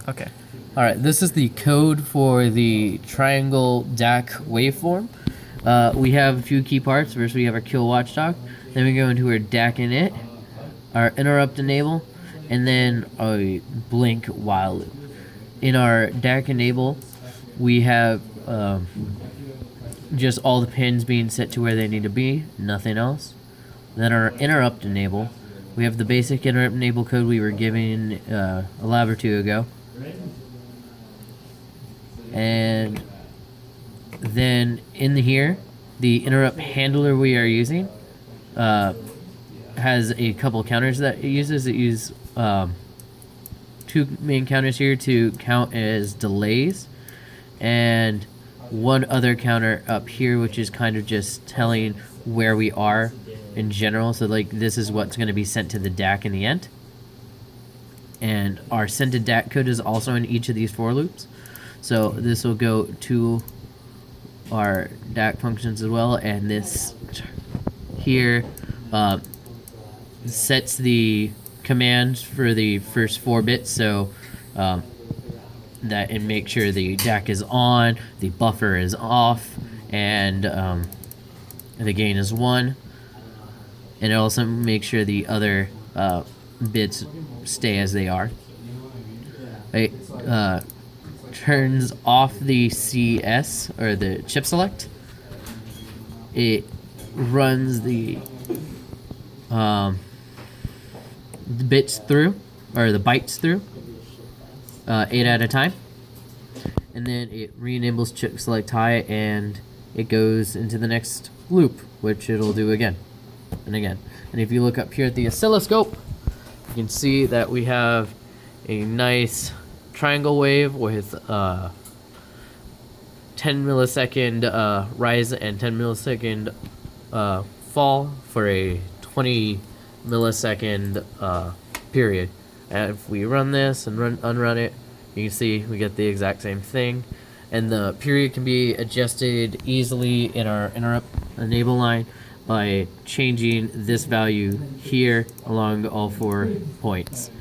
Okay. All right. This is the code for the triangle DAC waveform. We have a few key parts. First, we have our kill watchdog. Then we go into our DAC init, our interrupt enable, and then a blink while loop. In our DAC enable, we have just all the pins being set to where they need to be, nothing else. Then our interrupt enable, we have the basic interrupt enable code we were given a lab or two ago. And then in here, the interrupt handler we are using has a couple counters that it uses. It uses two main counters here to count as delays, and one other counter up here, which is kind of just telling where we are in general. So like this is what's going to be sent to the DAC in the end. And our sent to DAC code is also in each of these for loops. So this will go to our DAC functions as well, and this here sets the commands for the first 4 bits, so that and make sure the DAC is on, the buffer is off, and the gain is 1, and it also makes sure the other bits stay as they are. It turns off the CS, or the chip select. It runs the bits through, or the bytes through, 8 at a time, and then it re-enables chip select high, and it goes into the next loop, which it'll do again and again. And if you look up here at the oscilloscope, you can see that we have a nice triangle wave with 10 millisecond rise and 10 millisecond fall for a 20 millisecond period. And if we run this and unrun it, you can see we get the exact same thing. And the period can be adjusted easily in our interrupt enable line by changing this value here along all 4 points.